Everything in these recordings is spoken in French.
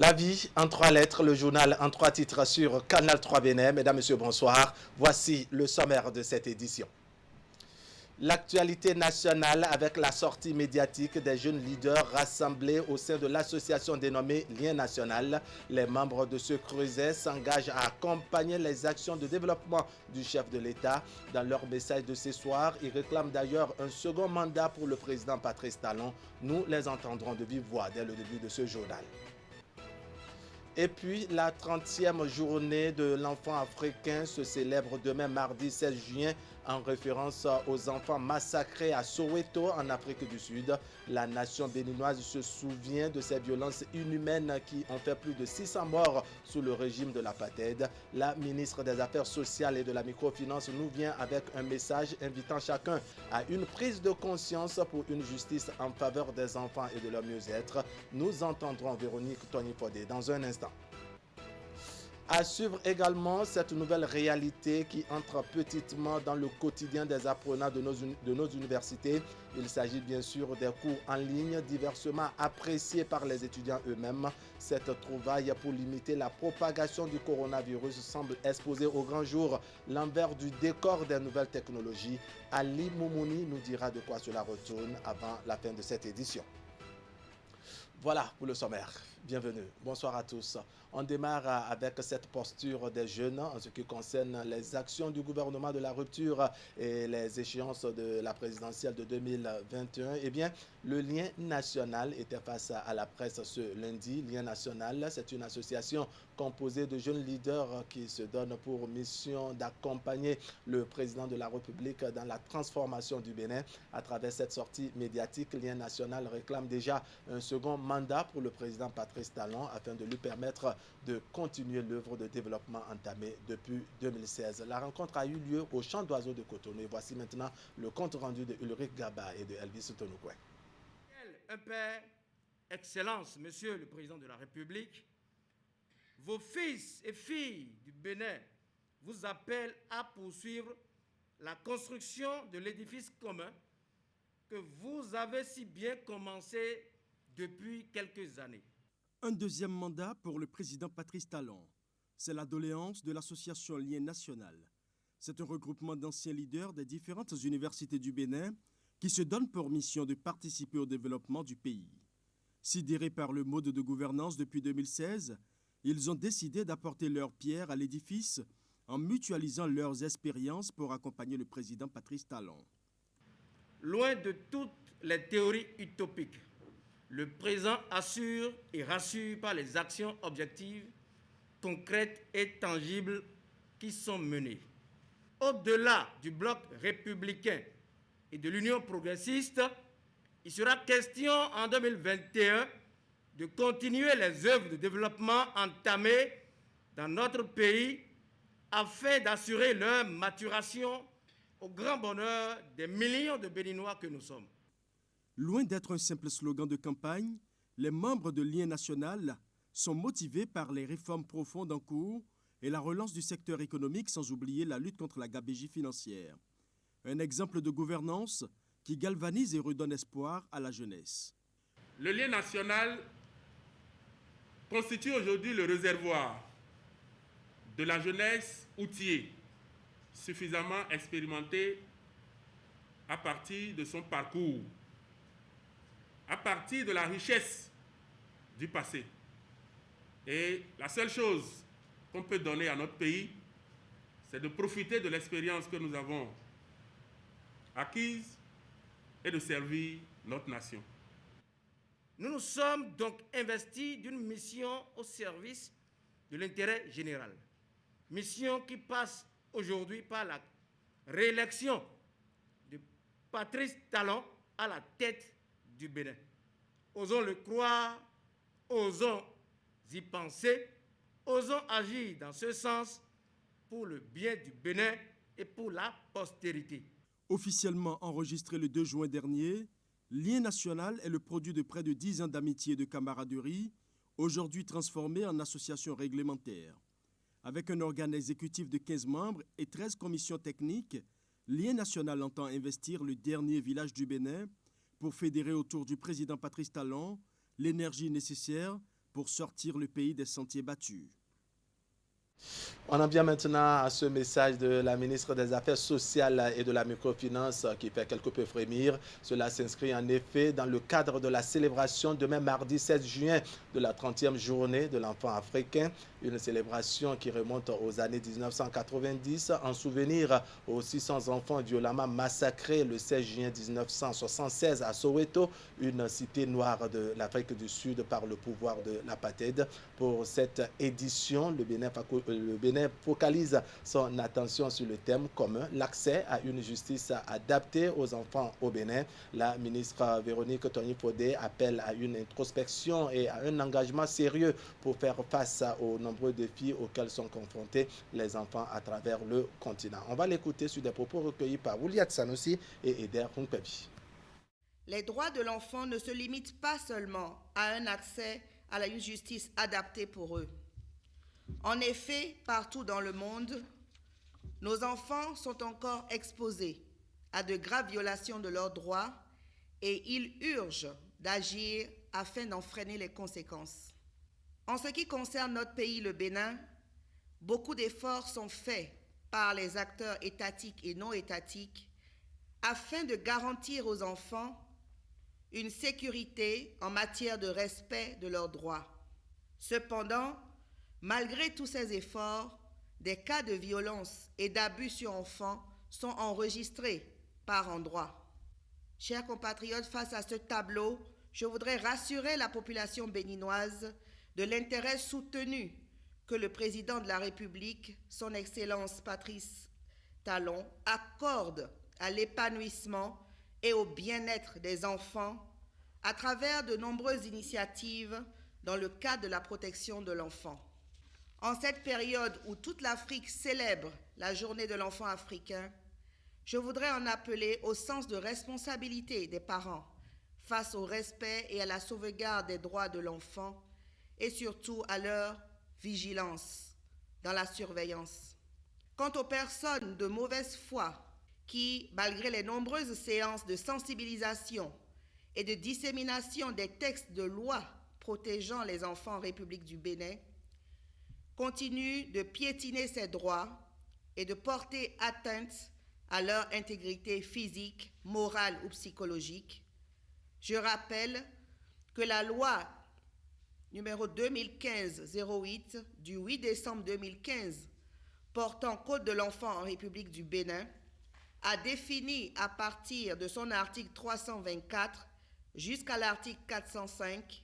La vie en trois lettres, le journal en trois titres sur Canal 3 Bénin. Mesdames, Messieurs, bonsoir. Voici le sommaire de cette édition. L'actualité nationale avec la sortie médiatique des jeunes leaders rassemblés au sein de l'association dénommée Lien National. Les membres de ce creuset s'engagent à accompagner les actions de développement du chef de l'État. Dans leur message de ce soir, ils réclament d'ailleurs un second mandat pour le président Patrice Talon. Nous les entendrons de vive voix dès le début de ce journal. Et puis, la 30e journée de l'enfant africain se célèbre demain mardi 16 juin en référence aux enfants massacrés à Soweto en Afrique du Sud. La nation béninoise se souvient de ces violences inhumaines qui ont fait plus de 600 morts sous le régime de l'apartheid. La ministre des Affaires sociales et de la microfinance nous vient avec un message invitant chacun à une prise de conscience pour une justice en faveur des enfants et de leur mieux-être. Nous entendrons Véronique Tony-Fodé dans un instant. À suivre également cette nouvelle réalité qui entre petitement dans le quotidien des apprenants de nos universités. Il s'agit bien sûr des cours en ligne diversement appréciés par les étudiants eux-mêmes. Cette trouvaille pour limiter la propagation du coronavirus semble exposer au grand jour l'envers du décor des nouvelles technologies. Ali Moumouni nous dira de quoi cela retourne avant la fin de cette édition. Voilà pour le sommaire. Bienvenue. Bonsoir à tous. On démarre avec cette posture des jeunes en ce qui concerne les actions du gouvernement de la rupture et les échéances de la présidentielle de 2021. Eh bien, le Lien National était face à la presse ce lundi. Lien National, c'est une association composée de jeunes leaders qui se donnent pour mission d'accompagner le président de la République dans la transformation du Bénin. À travers cette sortie médiatique, Lien National réclame déjà un second mandat pour le président Patrice Talon afin de lui permettre de continuer l'œuvre de développement entamée depuis 2016. La rencontre a eu lieu au Champ d'Oiseaux de Cotonou. Et voici maintenant le compte rendu de Ulrich Gaba et de Elvis Tonoukwé. Un père, Excellence, Monsieur le Président de la République, vos fils et filles du Bénin vous appellent à poursuivre la construction de l'édifice commun que vous avez si bien commencé depuis quelques années. Un deuxième mandat pour le président Patrice Talon. C'est la doléance de l'association Lien National. C'est un regroupement d'anciens leaders des différentes universités du Bénin qui se donnent pour mission de participer au développement du pays. Sidérés par le mode de gouvernance depuis 2016, ils ont décidé d'apporter leur pierre à l'édifice en mutualisant leurs expériences pour accompagner le président Patrice Talon. Loin de toutes les théories utopiques, le présent assure et rassure par les actions objectives, concrètes et tangibles qui sont menées. Au-delà du bloc républicain et de l'Union progressiste, il sera question en 2021 de continuer les œuvres de développement entamées dans notre pays afin d'assurer leur maturation au grand bonheur des millions de Béninois que nous sommes. Loin d'être un simple slogan de campagne, les membres de Lien National sont motivés par les réformes profondes en cours et la relance du secteur économique sans oublier la lutte contre la gabegie financière. Un exemple de gouvernance qui galvanise et redonne espoir à la jeunesse. Le Lien National constitue aujourd'hui le réservoir de la jeunesse outillée, suffisamment expérimentée à partir de son parcours, à partir de la richesse du passé. Et la seule chose qu'on peut donner à notre pays, c'est de profiter de l'expérience que nous avons acquise et de servir notre nation. Nous nous sommes donc investis d'une mission au service de l'intérêt général. Mission qui passe aujourd'hui par la réélection de Patrice Talon à la tête du Bénin. Osons le croire, osons y penser, osons agir dans ce sens pour le bien du Bénin et pour la postérité. Officiellement enregistré le 2 juin dernier, Lien National est le produit de près de 10 ans d'amitié et de camaraderie, aujourd'hui transformé en association réglementaire. Avec un organe exécutif de 15 membres et 13 commissions techniques, Lien National entend investir le dernier village du Bénin pour fédérer autour du président Patrice Talon l'énergie nécessaire pour sortir le pays des sentiers battus. On en vient maintenant à ce message de la ministre des Affaires sociales et de la microfinance qui fait quelque peu frémir. Cela s'inscrit en effet dans le cadre de la célébration demain mardi 16 juin de la 30e journée de l'enfant africain. Une célébration qui remonte aux années 1990 en souvenir aux 600 enfants violemment massacrés le 16 juin 1976 à Soweto, une cité noire de l'Afrique du Sud par le pouvoir de l'apartheid. Pour cette édition, le Bénin focalise son attention sur le thème commun, l'accès à une justice adaptée aux enfants au Bénin. La ministre Véronique Tony-Fodé appelle à une introspection et à un engagement sérieux pour faire face aux nombreux défis auxquels sont confrontés les enfants à travers le continent. On va l'écouter sur des propos recueillis par Wuliat Sanoussi et Eder Hunkpebi. Les droits de l'enfant ne se limitent pas seulement à un accès à la justice adaptée pour eux. En effet, partout dans le monde, nos enfants sont encore exposés à de graves violations de leurs droits et il urge d'agir afin d'en freiner les conséquences. En ce qui concerne notre pays, le Bénin, beaucoup d'efforts sont faits par les acteurs étatiques et non étatiques afin de garantir aux enfants une sécurité en matière de respect de leurs droits. Cependant, malgré tous ces efforts, des cas de violence et d'abus sur enfants sont enregistrés par endroits. Chers compatriotes, face à ce tableau, je voudrais rassurer la population béninoise de l'intérêt soutenu que le président de la République, son Excellence Patrice Talon, accorde à l'épanouissement et au bien-être des enfants à travers de nombreuses initiatives dans le cadre de la protection de l'enfant. En cette période où toute l'Afrique célèbre la journée de l'enfant africain, je voudrais en appeler au sens de responsabilité des parents face au respect et à la sauvegarde des droits de l'enfant et surtout à leur vigilance dans la surveillance. Quant aux personnes de mauvaise foi qui, malgré les nombreuses séances de sensibilisation et de dissémination des textes de loi protégeant les enfants en République du Bénin, continuent de piétiner ces droits et de porter atteinte à leur intégrité physique, morale ou psychologique, je rappelle que la loi numéro 2015-08 du 8 décembre 2015 portant Code de l'enfant en République du Bénin a défini à partir de son article 324 jusqu'à l'article 405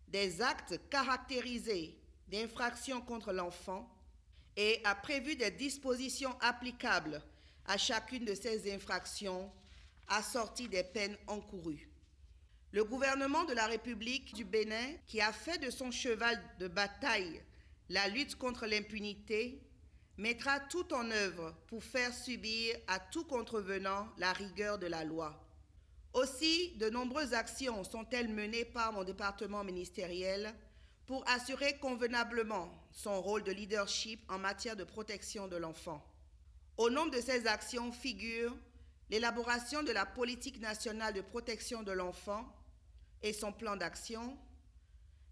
des actes caractérisés d'infractions contre l'enfant et a prévu des dispositions applicables à chacune de ces infractions assorties des peines encourues. Le gouvernement de la République du Bénin, qui a fait de son cheval de bataille la lutte contre l'impunité, mettra tout en œuvre pour faire subir à tout contrevenant la rigueur de la loi. Aussi, de nombreuses actions sont-elles menées par mon département ministériel pour assurer convenablement son rôle de leadership en matière de protection de l'enfant. Au nombre de ces actions figure l'élaboration de la politique nationale de protection de l'enfant et son plan d'action,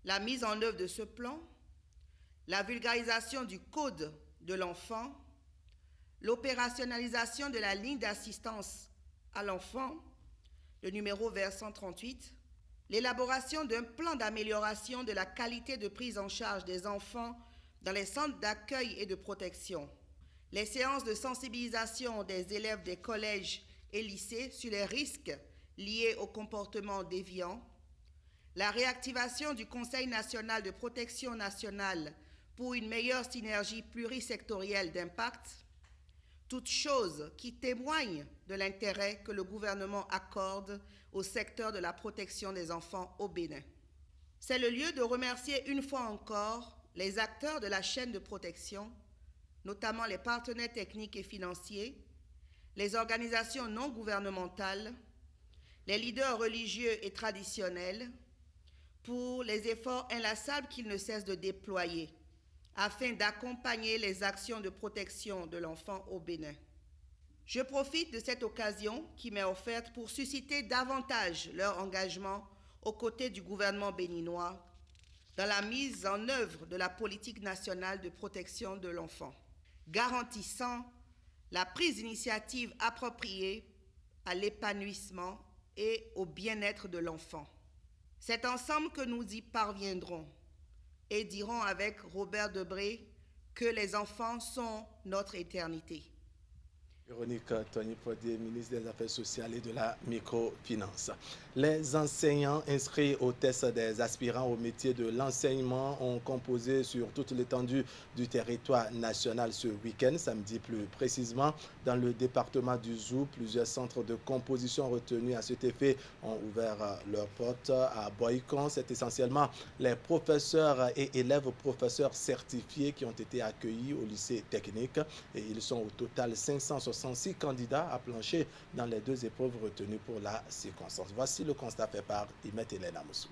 la mise en œuvre de ce plan, la vulgarisation du Code de l'enfant, l'opérationnalisation de la ligne d'assistance à l'enfant, le numéro vers 138, l'élaboration d'un plan d'amélioration de la qualité de prise en charge des enfants dans les centres d'accueil et de protection, les séances de sensibilisation des élèves des collèges et lycées sur les risques liés au comportement déviant, la réactivation du Conseil national de protection nationale pour une meilleure synergie plurisectorielle d'impact, toutes choses qui témoignent de l'intérêt que le gouvernement accorde au secteur de la protection des enfants au Bénin. C'est le lieu de remercier une fois encore les acteurs de la chaîne de protection, notamment les partenaires techniques et financiers, les organisations non gouvernementales, les leaders religieux et traditionnels, pour les efforts inlassables qu'ils ne cessent de déployer afin d'accompagner les actions de protection de l'enfant au Bénin. Je profite de cette occasion qui m'est offerte pour susciter davantage leur engagement aux côtés du gouvernement béninois dans la mise en œuvre de la politique nationale de protection de l'enfant, garantissant la prise d'initiatives appropriées à l'épanouissement et au bien-être de l'enfant. C'est ensemble que nous y parviendrons et dirons avec Robert Debré que les enfants sont notre éternité. Véronique Tony-Podier, ministre des Affaires sociales et de la microfinance. Les enseignants inscrits au test des aspirants au métier de l'enseignement ont composé sur toute l'étendue du territoire national ce week-end, samedi plus précisément. Dans le département du Zou, plusieurs centres de composition retenus à cet effet ont ouvert leurs portes à Boycon. C'est essentiellement les professeurs et élèves professeurs certifiés qui ont été accueillis au lycée technique et ils sont au total 566 candidats à plancher dans les deux épreuves retenues pour la circonstance. Voici le constat fait par Imet Hélène Amoussou.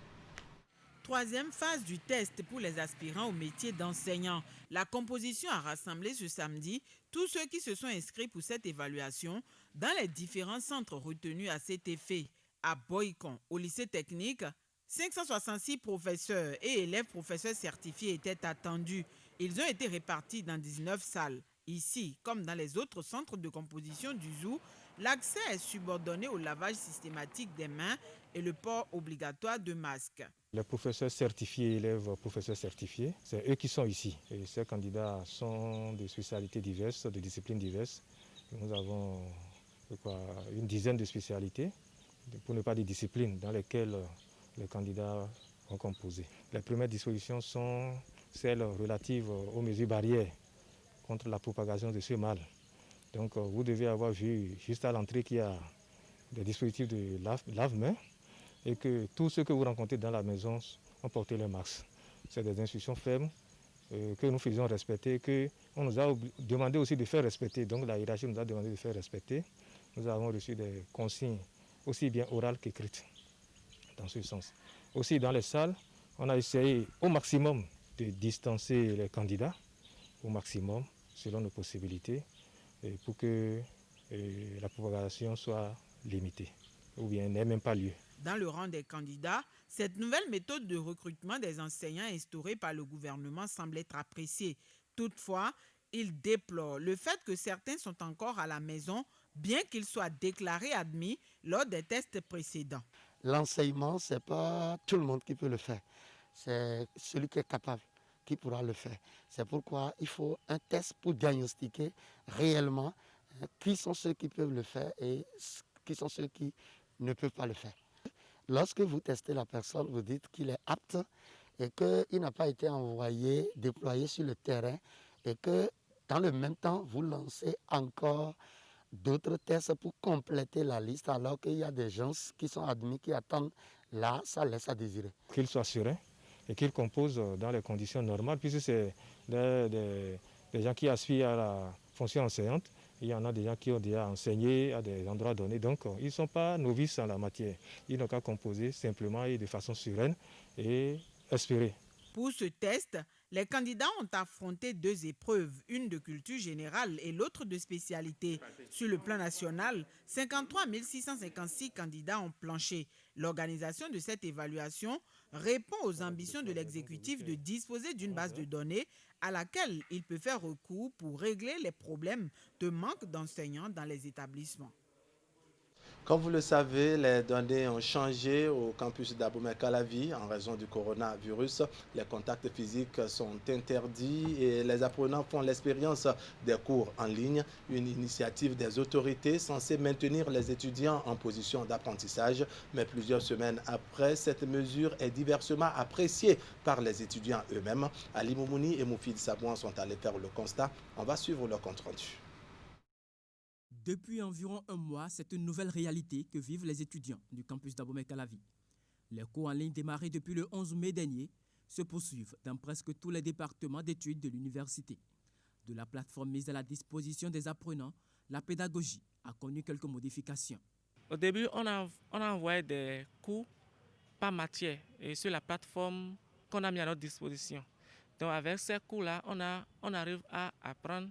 Troisième phase du test pour les aspirants au métier d'enseignant. La composition a rassemblé ce samedi tous ceux qui se sont inscrits pour cette évaluation dans les différents centres retenus à cet effet. À Boycon, au lycée technique, 566 professeurs et élèves professeurs certifiés étaient attendus. Ils ont été répartis dans 19 salles. Ici, comme dans les autres centres de composition du Zou, l'accès est subordonné au lavage systématique des mains et le port obligatoire de masques. Les professeurs certifiés, élèves professeurs certifiés, c'est eux qui sont ici. Et ces candidats sont de spécialités diverses, de disciplines diverses. Nous avons une dizaine de spécialités, pour ne pas dire disciplines, dans lesquelles les candidats ont composé. Les premières dispositions sont celles relatives aux mesures barrières contre la propagation de ce mal. Donc vous devez avoir vu juste à l'entrée qu'il y a des dispositifs de lave-mains et que tous ceux que vous rencontrez dans la maison ont porté le masque. C'est des instructions fermes que nous faisons respecter, qu'on nous a demandé aussi de faire respecter. Donc la hiérarchie nous a demandé de faire respecter. Nous avons reçu des consignes aussi bien orales qu'écrites dans ce sens. Aussi dans les salles, on a essayé au maximum de distancer les candidats, au maximum, selon nos possibilités, pour que la propagation soit limitée, ou bien n'ait même pas lieu. Dans le rang des candidats, cette nouvelle méthode de recrutement des enseignants instaurée par le gouvernement semble être appréciée. Toutefois, il déplore le fait que certains sont encore à la maison, bien qu'ils soient déclarés admis lors des tests précédents. L'enseignement, ce n'est pas tout le monde qui peut le faire. C'est celui qui est capable qui pourra le faire. C'est pourquoi il faut un test pour diagnostiquer réellement qui sont ceux qui peuvent le faire et qui sont ceux qui ne peuvent pas le faire. Lorsque vous testez la personne, vous dites qu'il est apte et qu'il n'a pas été envoyé, déployé sur le terrain et que dans le même temps, vous lancez encore d'autres tests pour compléter la liste alors qu'il y a des gens qui sont admis, qui attendent. Là, ça laisse à désirer. Qu'il soit serein et qu'il compose dans les conditions normales, puisque c'est des gens qui aspirent à la fonction enseignante. Il y en a des gens qui ont déjà enseigné à des endroits donnés, donc ils ne sont pas novices en la matière. Ils n'ont qu'à composer simplement et de façon sereine et espérer. Pour ce test, les candidats ont affronté deux épreuves, une de culture générale et l'autre de spécialité. Sur le plan national, 53 656 candidats ont planché. L'organisation de cette évaluation répond aux ambitions de l'exécutif de disposer d'une base de données à laquelle il peut faire recours pour régler les problèmes de manque d'enseignants dans les établissements. Comme vous le savez, les données ont changé au campus d'Abomey-Calavi en raison du coronavirus. Les contacts physiques sont interdits et les apprenants font l'expérience des cours en ligne, une initiative des autorités censée maintenir les étudiants en position d'apprentissage. Mais plusieurs semaines après, cette mesure est diversement appréciée par les étudiants eux-mêmes. Ali Moumouni et Moufid Sabouan sont allés faire le constat. On va suivre leur compte rendu. Depuis environ un mois, c'est une nouvelle réalité que vivent les étudiants du campus d'Abomey-Calavi. Les cours en ligne démarrés depuis le 11 mai dernier se poursuivent dans presque tous les départements d'études de l'université. De la plateforme mise à la disposition des apprenants, la pédagogie a connu quelques modifications. Au début, on a envoyé des cours par matière et sur la plateforme qu'on a mis à notre disposition. Donc avec ces cours-là, on arrive à apprendre.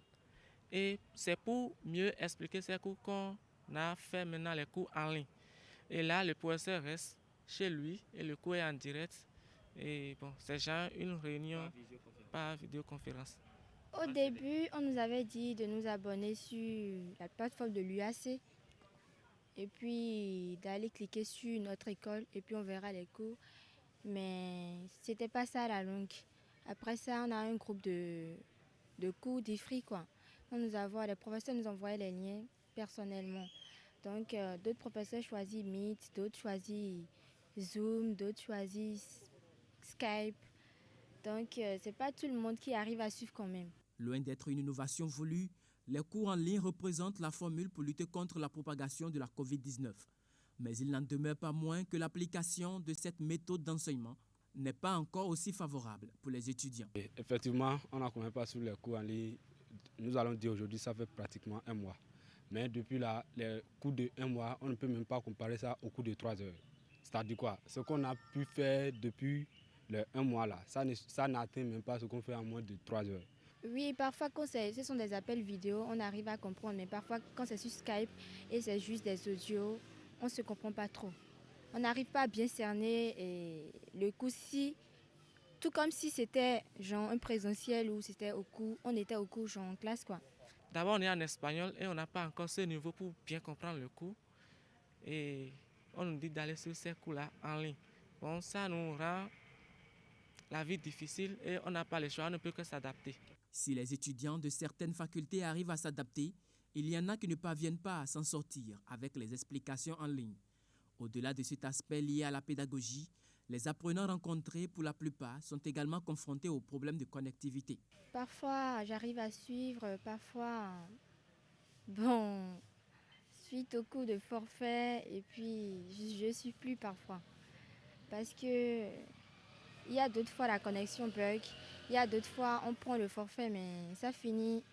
Et c'est pour mieux expliquer ces cours qu'on a fait maintenant les cours en ligne. Et là, le professeur reste chez lui et le cours est en direct. Et bon, c'est genre une réunion par vidéoconférence. Au début, on nous avait dit de nous abonner sur la plateforme de l'UAC et puis d'aller cliquer sur notre école et puis on verra les cours. Mais c'était pas ça à la longue. Après ça, on a un groupe de cours d'IFRI, quoi. Les professeurs nous envoyaient les liens personnellement. Donc, d'autres professeurs choisissent Meet, d'autres choisissent Zoom, d'autres choisissent Skype. Donc, c'est pas tout le monde qui arrive à suivre quand même. Loin d'être une innovation voulue, les cours en ligne représentent la formule pour lutter contre la propagation de la COVID-19. Mais il n'en demeure pas moins que l'application de cette méthode d'enseignement n'est pas encore aussi favorable pour les étudiants. Et effectivement, on n'a quand même pas sur les cours en ligne. Nous allons dire aujourd'hui, ça fait pratiquement un mois. Mais depuis là, les cours de un mois, on ne peut même pas comparer ça aux cours de 3 heures. C'est-à-dire quoi? Ce qu'on a pu faire depuis les un mois là, ça n'atteint même pas ce qu'on fait en moins de 3 heures. Oui, parfois quand ce sont des appels vidéo, on arrive à comprendre, mais parfois quand c'est sur Skype et c'est juste des audios, on ne se comprend pas trop. On n'arrive pas à bien cerner le coup tout comme si c'était genre un présentiel ou c'était au cours, on était au cours genre en classe quoi. D'abord on est en espagnol et on n'a pas encore ce niveau pour bien comprendre le cours. Et on nous dit d'aller sur ces cours-là en ligne. Bon, ça nous rend la vie difficile et on n'a pas le choix, on ne peut que s'adapter. Si les étudiants de certaines facultés arrivent à s'adapter, il y en a qui ne parviennent pas à s'en sortir avec les explications en ligne. Au-delà de cet aspect lié à la pédagogie, les apprenants rencontrés, pour la plupart, sont également confrontés aux problèmes de connectivité. Parfois, j'arrive à suivre, parfois, suite au coup de forfait, et puis je ne suis plus parfois. Parce que il y a d'autres fois la connexion bug, il y a d'autres fois on prend le forfait, mais ça finit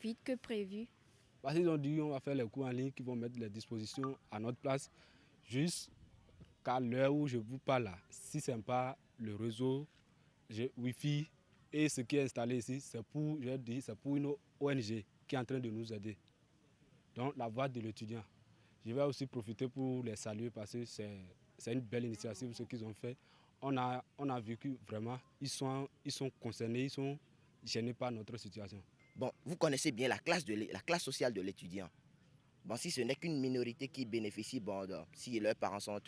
vite que prévu. Parce qu'ils ont dit qu'on va faire les cours en ligne, qu'ils vont mettre les dispositions à notre place, juste qu'à l'heure où je vous parle là, si ce n'est pas le réseau Wi-Fi et ce qui est installé ici, c'est pour une ONG qui est en train de nous aider. Donc la voix de l'étudiant. Je vais aussi profiter pour les saluer parce que c'est une belle initiative ce qu'ils ont fait. On a vu que vraiment, ils sont concernés, ils sont gênés par notre situation. Bon, vous connaissez bien la classe sociale de l'étudiant. Bon, si ce n'est qu'une minorité qui bénéficie, si leurs parents sont...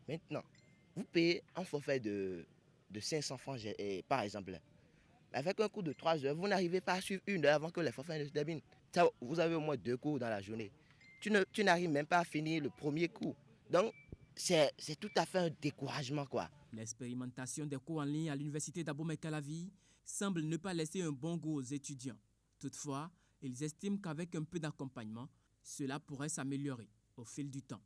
Maintenant, vous payez un forfait de 500 francs, par exemple. Avec un cours de 3 heures, vous n'arrivez pas à suivre une heure avant que les forfaits ne se terminent. Vous avez au moins 2 cours dans la journée. Tu n'arrives même pas à finir le premier cours. Donc, c'est tout à fait un découragement, quoi. L'expérimentation des cours en ligne à l'université d'Abomey-Calavi semble ne pas laisser un bon goût aux étudiants. Toutefois, ils estiment qu'avec un peu d'accompagnement, cela pourrait s'améliorer au fil du temps.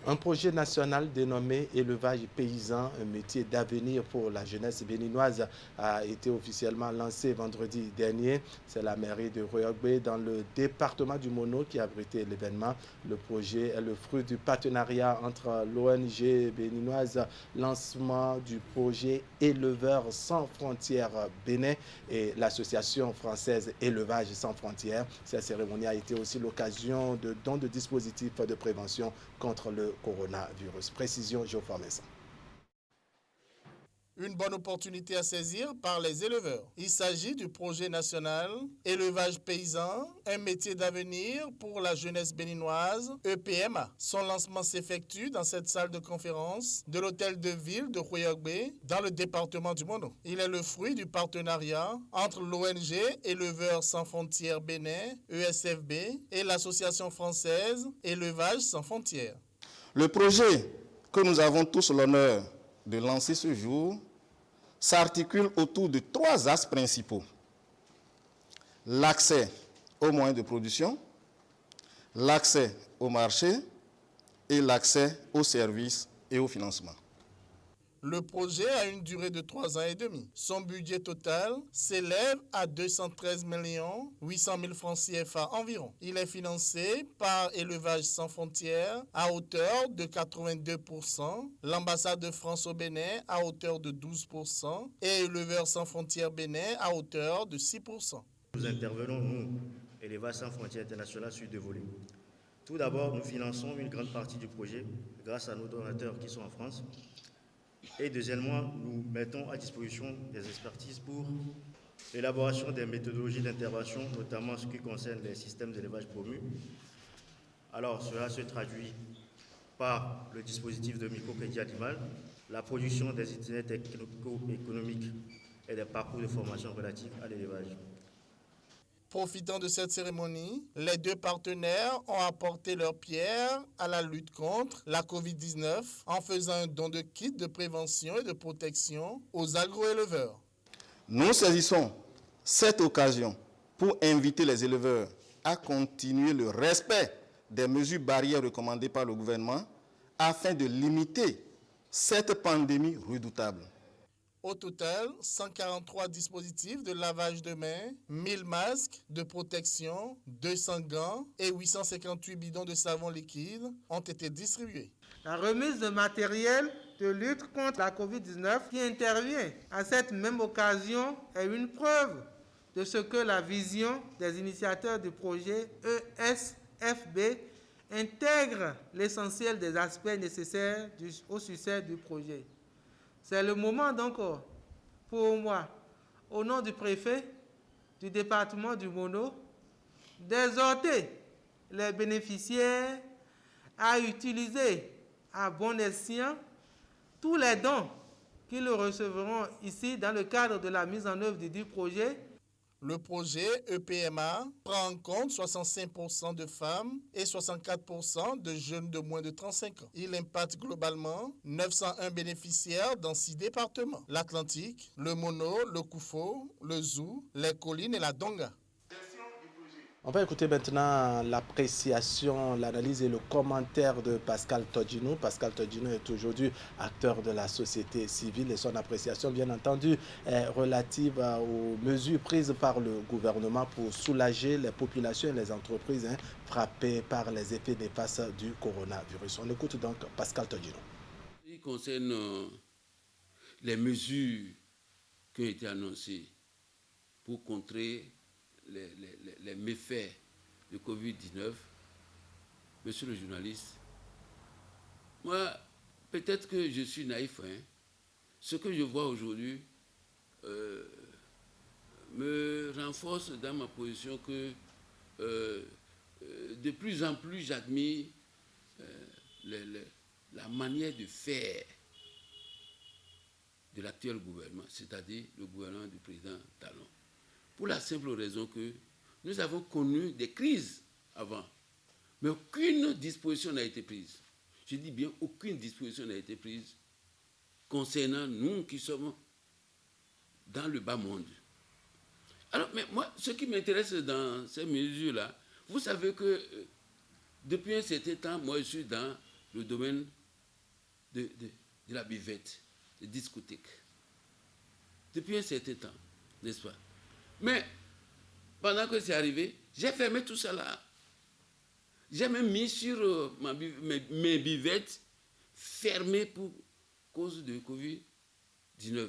Un projet national dénommé Élevage paysan, un métier d'avenir pour la jeunesse béninoise, a été officiellement lancé vendredi dernier. C'est la mairie de Royogbe, dans le département du Mono, qui a abrité l'événement. Le projet est le fruit du partenariat entre l'ONG béninoise Lancement du projet Éleveurs sans frontières Bénin et l'association française Élevage sans frontières. Cette cérémonie a été aussi l'occasion de dons de dispositifs de prévention contre le coronavirus. Précision, Geoffroy Messin. Une bonne opportunité à saisir par les éleveurs. Il s'agit du projet national Élevage paysan, un métier d'avenir pour la jeunesse béninoise, EPMA. Son lancement s'effectue dans cette salle de conférence de l'hôtel de ville de Royogbe, dans le département du Mono. Il est le fruit du partenariat entre l'ONG Éleveurs sans frontières Bénin, ESFB, et l'association française Élevage sans frontières. Le projet que nous avons tous l'honneur de lancer ce jour s'articule autour de 3 axes principaux. L'accès aux moyens de production, l'accès au marché et l'accès aux services et au financement. Le projet a une durée de 3 ans et demi. Son budget total s'élève à 213 800 000 francs CFA environ. Il est financé par Élevage sans frontières à hauteur de 82%, l'ambassade de France au Bénin à hauteur de 12% et Éleveurs sans frontières Bénin à hauteur de 6%. Nous intervenons, nous, Élevage sans frontières internationales, sur 2 volets. Tout d'abord, nous finançons une grande partie du projet grâce à nos donateurs qui sont en France. Et deuxièmement, nous mettons à disposition des expertises pour l'élaboration des méthodologies d'intervention, notamment en ce qui concerne les systèmes d'élevage promus. Alors, cela se traduit par le dispositif de microcrédit animal, la production des itinéraires technico-économiques et des parcours de formation relatifs à l'élevage. Profitant de cette cérémonie, les deux partenaires ont apporté leur pierre à la lutte contre la COVID-19 en faisant un don de kits de prévention et de protection aux agroéleveurs. Nous saisissons cette occasion pour inviter les éleveurs à continuer le respect des mesures barrières recommandées par le gouvernement afin de limiter cette pandémie redoutable. Au total, 143 dispositifs de lavage de mains, 1000 masques de protection, 200 gants et 858 bidons de savon liquide ont été distribués. La remise de matériel de lutte contre la COVID-19 qui intervient à cette même occasion est une preuve de ce que la vision des initiateurs du projet ESFB intègre l'essentiel des aspects nécessaires au succès du projet. C'est le moment donc pour moi, au nom du préfet du département du Mono, d'exhorter les bénéficiaires à utiliser à bon escient tous les dons qu'ils recevront ici dans le cadre de la mise en œuvre du projet. Le projet EPMA prend en compte 65% de femmes et 64% de jeunes de moins de 35 ans. Il impacte globalement 901 bénéficiaires dans 6 départements: l'Atlantique, le Mono, le Koufo, le Zou, les Collines et la Donga. On va écouter maintenant l'appréciation, l'analyse et le commentaire de Pascal Todjinou. Pascal Todjinou est aujourd'hui acteur de la société civile et son appréciation, bien entendu, est relative aux mesures prises par le gouvernement pour soulager les populations et les entreprises frappées par les effets néfastes du coronavirus. On écoute donc Pascal Todjinou. Il concerne les mesures qui ont été annoncées pour contrer les méfaits de Covid-19, monsieur le journaliste, moi, peut-être que je suis naïf, ce que je vois aujourd'hui me renforce dans ma position que de plus en plus j'admire la manière de faire de l'actuel gouvernement, c'est-à-dire le gouvernement du président Talon. Pour la simple raison que nous avons connu des crises avant, mais aucune disposition n'a été prise. Je dis bien aucune disposition n'a été prise concernant nous qui sommes dans le bas monde. Alors, mais moi, ce qui m'intéresse dans ces mesures-là, vous savez que depuis un certain temps, moi je suis dans le domaine de la buvette, des discothèques. Depuis un certain temps, n'est-ce pas? Mais pendant que c'est arrivé, j'ai fermé tout ça là. J'ai même mis sur mes buvettes fermées pour cause de Covid-19.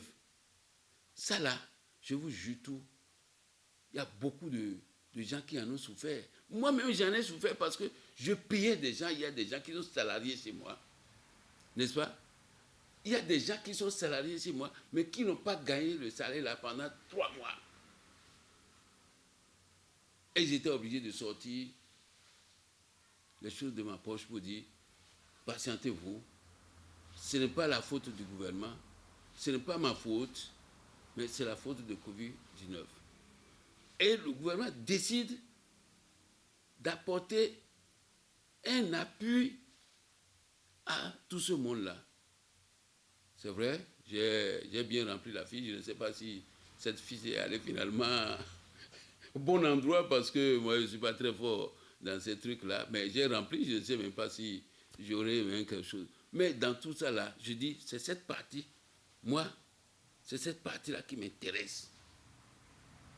Ça là, je vous jure tout. Il y a beaucoup de gens qui en ont souffert. Moi-même, j'en ai souffert parce que je payais des gens. Il y a des gens qui sont salariés chez moi. N'est-ce pas? Il y a des gens qui sont salariés chez moi, mais qui n'ont pas gagné le salaire là pendant 3 mois. Et j'étais obligé de sortir les choses de ma poche pour dire, patientez-vous, ce n'est pas la faute du gouvernement, ce n'est pas ma faute, mais c'est la faute de Covid-19. Et le gouvernement décide d'apporter un appui à tout ce monde-là. C'est vrai, j'ai bien rempli la fiche, je ne sais pas si cette fiche est allée finalement au bon endroit parce que moi je ne suis pas très fort dans ces trucs-là, mais j'ai rempli, je ne sais même pas si j'aurais quelque chose. Mais dans tout ça là, je dis, c'est cette partie, moi, c'est cette partie-là qui m'intéresse.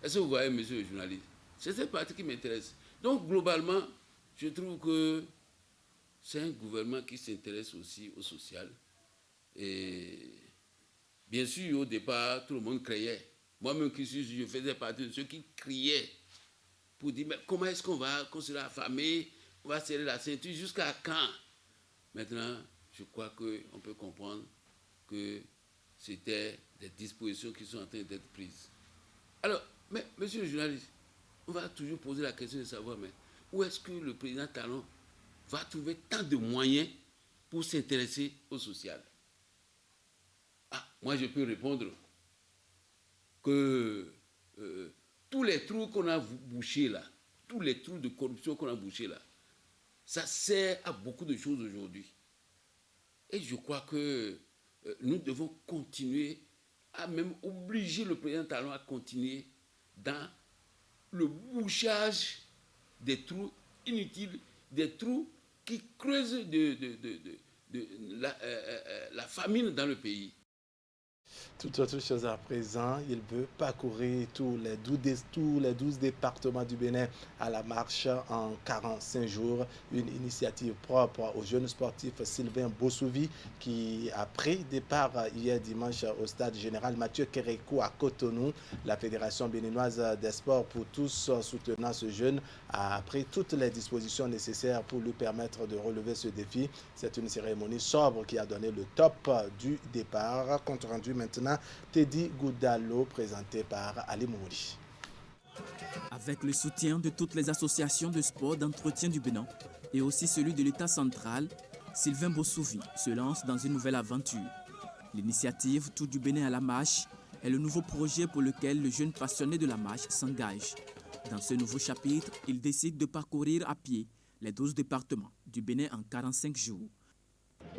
Est-ce que vous voyez, monsieur le journaliste? C'est cette partie qui m'intéresse. Donc, globalement, je trouve que c'est un gouvernement qui s'intéresse aussi au social. Et bien sûr, au départ, tout le monde criait. Moi-même, je faisais partie de ceux qui criaient pour dire, mais comment est-ce qu'on va continuer à affamer, on va serrer la ceinture, jusqu'à quand? Maintenant, je crois qu'on peut comprendre que c'était des dispositions qui sont en train d'être prises. Alors, mais monsieur le journaliste, on va toujours poser la question de savoir, mais où est-ce que le président Talon va trouver tant de moyens pour s'intéresser au social? Moi, je peux répondre que tous les trous qu'on a bouchés là, tous les trous de corruption qu'on a bouchés là, ça sert à beaucoup de choses aujourd'hui. Et je crois que nous devons continuer à même obliger le président Talon à continuer dans le bouchage des trous inutiles, des trous qui creusent la famine dans le pays. Toute autre chose à présent, il veut parcourir tous les 12 départements du Bénin à la marche en 45 jours. Une initiative propre au jeune sportif Sylvain Bossouvi qui a pris départ hier dimanche au stade général Mathieu Kérékou à Cotonou. La Fédération béninoise des sports pour tous soutenant ce jeune a pris toutes les dispositions nécessaires pour lui permettre de relever ce défi. C'est une cérémonie sobre qui a donné le top du départ. Compte rendu maintenant Teddy Goudalo, présenté par Ali Mouri. Avec le soutien de toutes les associations de sport d'entretien du Bénin et aussi celui de l'État central, Sylvain Bossouvi se lance dans une nouvelle aventure. L'initiative Tout du Bénin à la marche est le nouveau projet pour lequel le jeune passionné de la marche s'engage. Dans ce nouveau chapitre, il décide de parcourir à pied les 12 départements du Bénin en 45 jours.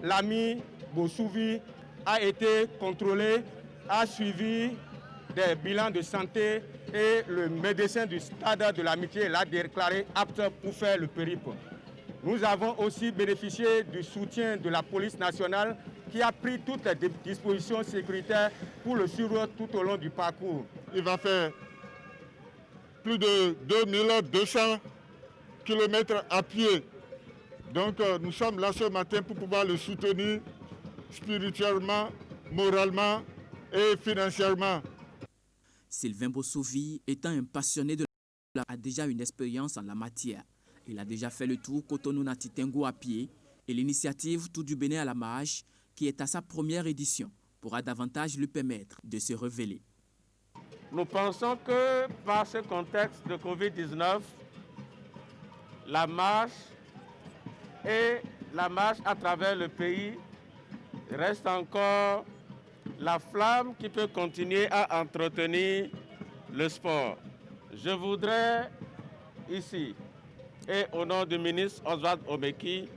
L'ami Bossouvi a été contrôlé, a suivi des bilans de santé et le médecin du stade de l'Amitié l'a déclaré apte pour faire le périple. Nous avons aussi bénéficié du soutien de la police nationale qui a pris toutes les dispositions sécuritaires pour le suivre tout au long du parcours. Il va faire plus de 2200 km à pied. Donc nous sommes là ce matin pour pouvoir le soutenir spirituellement, moralement et financièrement. Sylvain Bossouvi, étant un passionné de la a déjà une expérience en la matière. Il a déjà fait le tour Cotonou-Natitengo à pied et l'initiative Tout du Bénin à la marche, qui est à sa première édition, pourra davantage lui permettre de se révéler. Nous pensons que par ce contexte de Covid-19, la marche à travers le pays reste encore la flamme qui peut continuer à entretenir le sport. Je voudrais ici, et au nom du ministre Oswald Obeki,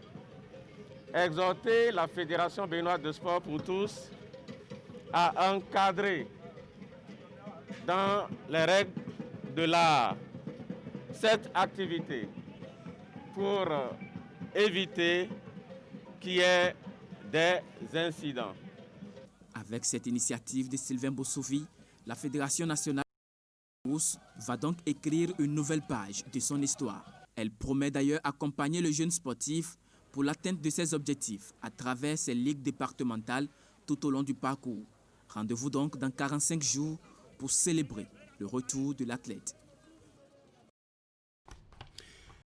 exhorter la Fédération béninoise de sport pour tous à encadrer dans les règles de l'art cette activité pour éviter qu'il y ait des incidents. Avec cette initiative de Sylvain Bossouvi, la Fédération nationale de course va donc écrire une nouvelle page de son histoire. Elle promet d'ailleurs accompagner le jeune sportif pour l'atteinte de ses objectifs à travers ses ligues départementales tout au long du parcours. Rendez-vous donc dans 45 jours pour célébrer le retour de l'athlète